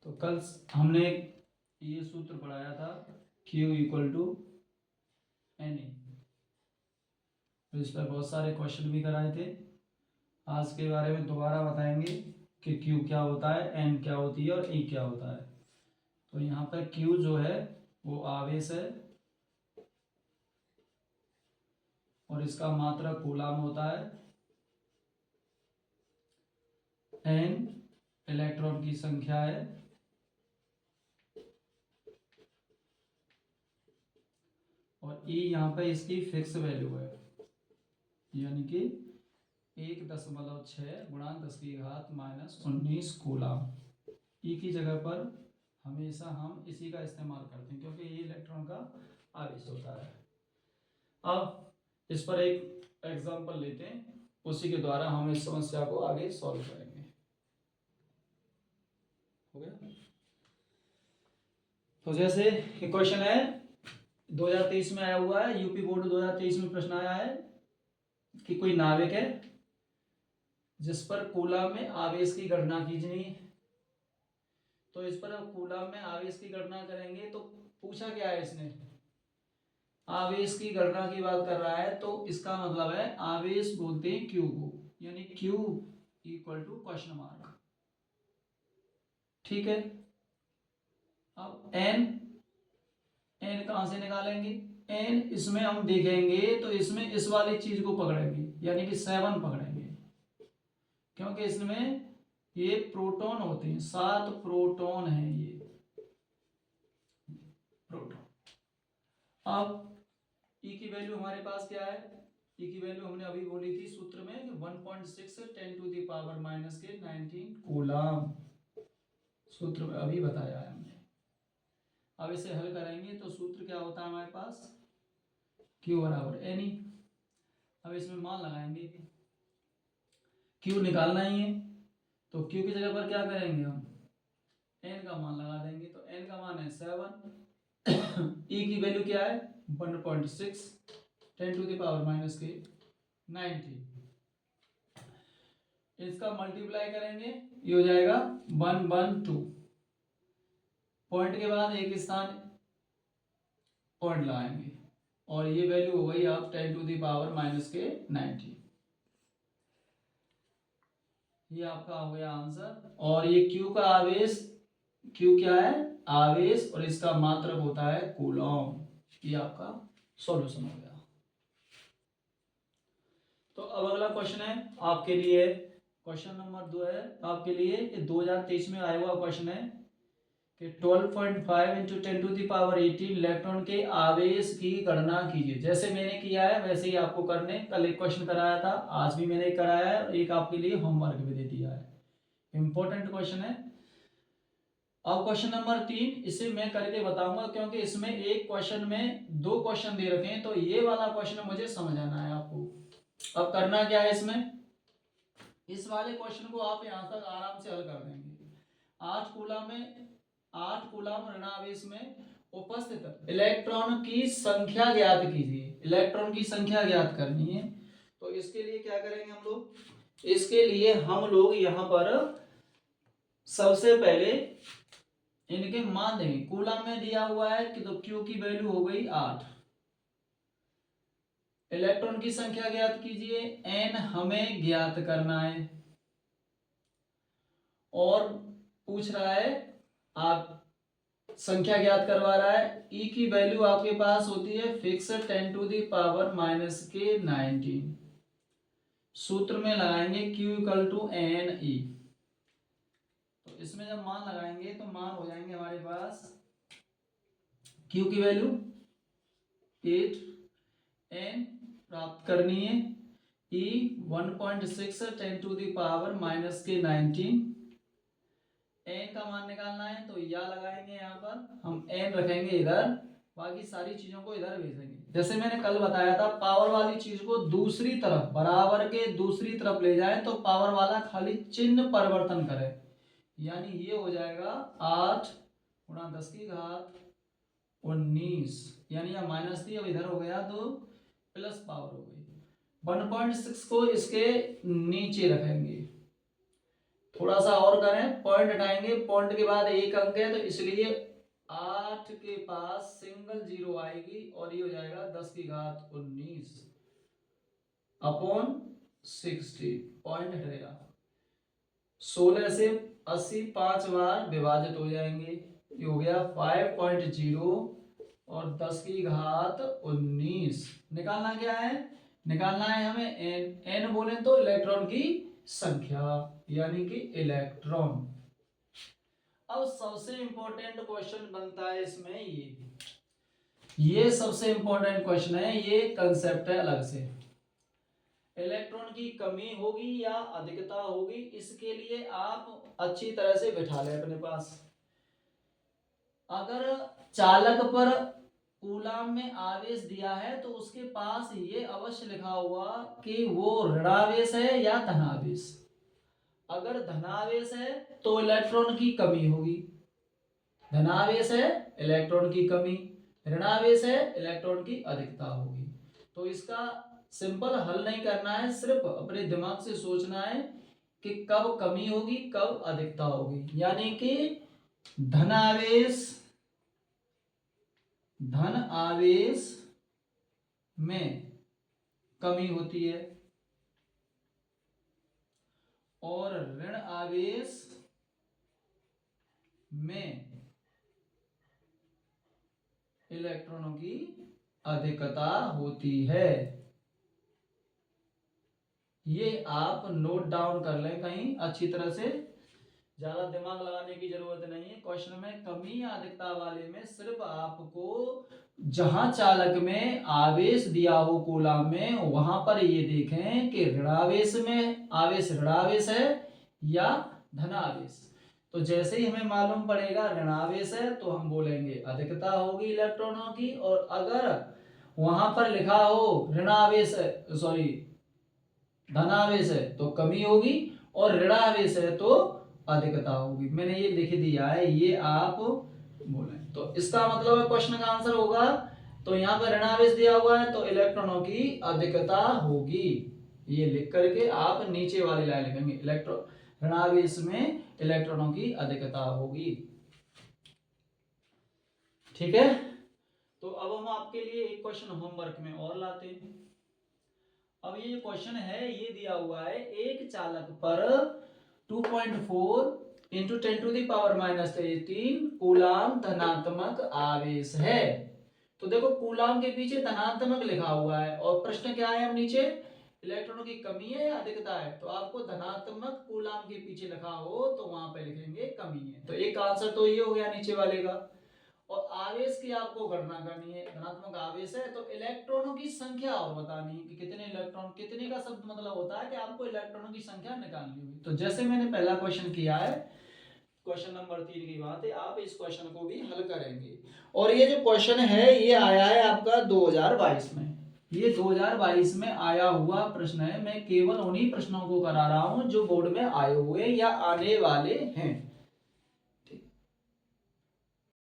तो कल हमने ये सूत्र पढ़ाया था Q इक्वल टू NE, तो इस पर बहुत सारे क्वेश्चन भी कराए थे। आज के बारे में दोबारा बताएंगे कि Q क्या होता है, N क्या होती है और E क्या होता है। तो यहाँ पर Q जो है वो आवेश है और इसका मात्रक कूलाम होता है। N इलेक्ट्रॉन की संख्या है और E यहाँ पर इसकी फिक्स वैल्यू है, यानी कि 1.6 गुणा 10⁻⁻19 कूलाम। E की जगह पर हमेशा हम इसी का इस्तेमाल करते हैं क्योंकि ये इलेक्ट्रॉन का आवेश होता है। अब इस पर एक एग्जांपल लेते हैं, उसी के द्वारा हम इस समस्या को आगे सॉल्व करेंगे। हो गया? तो जैसे क्वेश्चन है 2023 में आया हुआ है, यूपी बोर्ड 2023 में प्रश्न आया है कि कोई नाविक है जिस पर कूलाम में आवेश की गणना कीजिए। तो इस पर कूलाम में आवेश की गणना करेंगे तो पूछा क्या है इसने, आवेश की गणना की बात कर रहा है, तो इसका मतलब है आवेश बोलते हैं क्यू को, यानी Q equal to question mark. ठीक है, अब एन कहां से निकालेंगे? एन इसमें हम देखेंगे तो इसमें इस वाली चीज को पकड़ेंगे, यानी कि 7 पकड़ेंगे, क्योंकि इसमें ये प्रोटॉन होते हैं, 7 प्रोटॉन है ये प्रोटॉन। अब E की वैल्यू हमारे पास क्या है? E की वैल्यू हमने अभी बोली थी सूत्र में 1.6 10⁻⁻19 कूलाम, सूत्र में अभी बताया है हमने। अब इसे हल करेंगे तो सूत्र क्या होता है हमारे पास, Q बराबर NE। अब इसमें मान लगाएंगे, Q निकालना ही है तो Q की जगह पर क्या करेंगे हम, N का मान लगा देंगे। तो N का मान है 7 E की वैल्यू क्या है 1.6 10⁻⁻19, इसका मल्टीप्लाई करेंगे, ये हो जाएगा 112। पॉइंट के बाद एक स्थान पॉइंट लगाएंगे और ये वैल्यू हो गई आप 10⁻⁻19। ये आपका हो गया आंसर। और ये Q का आवेश, Q क्या है आवेश, और इसका मात्रक होता है कूलॉम। ये आपका सॉल्यूशन हो गया। तो अब अगला क्वेश्चन है आपके लिए, क्वेश्चन नंबर 2 है आपके लिए, 2023 में आया हुआ क्वेश्चन है कि 12.5 × 10⁻18 इलेक्ट्रॉन के आवेश की गणना कीजिए। जैसे मैंने किया है वैसे ही आपको करने, कल एक क्वेश्चन कराया था, आज भी मैंने कराया है और एक आपके लिए होमवर्क भी दे दिया है, इंपॉर्टेंट क्वेश्चन है। अब क्वेश्चन नंबर 3 इसे मैं करके बताऊंगा क्योंकि इसमें एक क्वेश्चन में 2 क्वेश्चन दे रखे हैं, तो ये वाला क्वेश्चन मुझे समझ आना है आपको। अब करना क्या है इसमें, इस वाले क्वेश्चन को आप यहां तक आराम से हल कर देंगे। 8 कूलम ऋणावेश में उपस्थित इलेक्ट्रॉन की संख्या ज्ञात कीजिए। इलेक्ट्रॉन की संख्या ज्ञात करनी है, तो इसके लिए क्या करेंगे हम लोग, इसके लिए हम लोग यहां पर सबसे पहले इनके मान देंगे। कूलम में दिया हुआ है कि तो Q की वैल्यू हो गई 8, इलेक्ट्रॉन की संख्या ज्ञात कीजिए, N हमें ज्ञात करना है, और पूछ रहा है आप संख्या ज्ञात करवा रहा है। E की वैल्यू आपके पास होती है फिक्स 10⁻⁻19। सूत्र में लगाएंगे Q इक्वल टू NE। तो इसमें जब मान लगाएंगे तो मान हो जाएंगे हमारे पास, Q की वैल्यू 8, N प्राप्त करनी है, E 1.6 10⁻⁻19, एन का मान निकालना है, तो या लगाएंगे यहाँ पर हम एन रखेंगे इधर, बाकी सारी चीजों को इधर भेजेंगे। जैसे मैंने कल बताया था पावर वाली चीज को दूसरी तरफ, बराबर के दूसरी तरफ ले जाए तो पावर वाला खाली चिन्ह परिवर्तन करे, यानी ये हो जाएगा 8 × 10⁻19, यानी यह माइनस थी अब इधर हो गया तो प्लस पावर हो गई। 1.6 को इसके नीचे रखेंगे, थोड़ा सा और करें, पॉइंट हटाएंगे, पॉइंट के बाद एक अंक है तो इसलिए 8 के पास सिंगल जीरो आएगी और ये हो जाएगा 10 की घात 19 अपॉन 60, पॉइंट हटेगा। 16 से 80 5 बार विभाजित हो जाएंगे, ये हो गया 5.0 और 10 की घात 19। निकालना क्या है, निकालना है हमें एन, एन बोले तो इलेक्ट्रॉन की संख्या यानी कि इलेक्ट्रॉन। अब सबसे इंपॉर्टेंट क्वेश्चन बनता है इसमें ये सबसे इंपॉर्टेंट क्वेश्चन है, ये कंसेप्ट है अलग से। इलेक्ट्रॉन की कमी होगी या अधिकता होगी, इसके लिए आप अच्छी तरह से बिठा लें अपने पास। अगर चालक पर कूलाम में आवेश दिया है तो उसके पास ये अवश्य लिखा हुआ कि वो ऋणावेश है या धनावेश। अगर धनावेश है तो इलेक्ट्रॉन की कमी होगी, धनावेश है इलेक्ट्रॉन की कमी, ऋणावेश है इलेक्ट्रॉन की अधिकता होगी। तो इसका सिंपल हल नहीं करना है, सिर्फ अपने दिमाग से सोचना है कि कब कमी होगी कब अधिकता होगी। यानी कि धन आवेश में कमी होती है और ऋण आवेश में इलेक्ट्रॉनों की अधिकता होती है। ये आप नोट डाउन कर लें कहीं अच्छी तरह से, ज्यादा दिमाग लगाने की जरूरत नहीं है। क्वेश्चन में कमी या अधिकता वाले में सिर्फ आपको जहां चालक में आवेश दिया हो कूलाम में, वहां पर ये देखें कि ऋणावेश में आवेश ऋणावेश है या धनावेश। तो जैसे ही हमें मालूम पड़ेगा ऋणावेश है तो हम बोलेंगे अधिकता होगी इलेक्ट्रॉनों की, और अगर वहां पर लिखा हो ऋणावेश है, सॉरी धनावेश है तो कमी होगी, और ऋणावेश है तो अधिकता होगी। मैंने ये लिख दिया है, ये आप बोले तो इसका मतलब है क्वेश्चन का आंसर होगा। तो यहाँ पर ऋणावेश दिया हुआ है तो इलेक्ट्रॉनों की अधिकता होगी। ये लिख करके आप नीचे वाली लाइन लिखेंगे, इलेक्ट्रॉन ऋणावेश में इलेक्ट्रॉनों की अधिकता होगी। ठीक है, तो अब हम आपके लिए एक क्वेश्चन होमवर्क में और लाते हैं। अब ये क्वेश्चन है, ये दिया हुआ है एक चालक पर 2.4 इंटू 10⁻⁻18 कूलाम धनात्मक आवेश है। तो देखो कूलाम के पीछे धनात्मक लिखा हुआ है और प्रश्न क्या है, अब नीचे इलेक्ट्रॉनों की कमी है या अधिकता है। तो आपको धनात्मक कूलाम के पीछे लिखा हो तो वहां पे लिखेंगे कमी है। तो एक आंसर तो ये हो गया नीचे वाले का। और आवेश की आपको गणना करनी है, धनात्मक आवेश है तो इलेक्ट्रॉनों की संख्या और बतानी है कि कितने इलेक्ट्रॉन, कितने का शब्द मतलब होता है कि आपको इलेक्ट्रॉनों की संख्या निकालनी होगी। तो जैसे मैंने पहला क्वेश्चन किया है, क्वेश्चन नंबर 3 की बात है, आप इस क्वेश्चन को भी हल करेंगे। और ये जो क्वेश्चन है ये आया है आपका 2022 में, ये 2022 में आया हुआ प्रश्न है। मैं केवल उन्हीं प्रश्नों को करा रहा हूं जो बोर्ड में आए हुए या आने वाले हैं।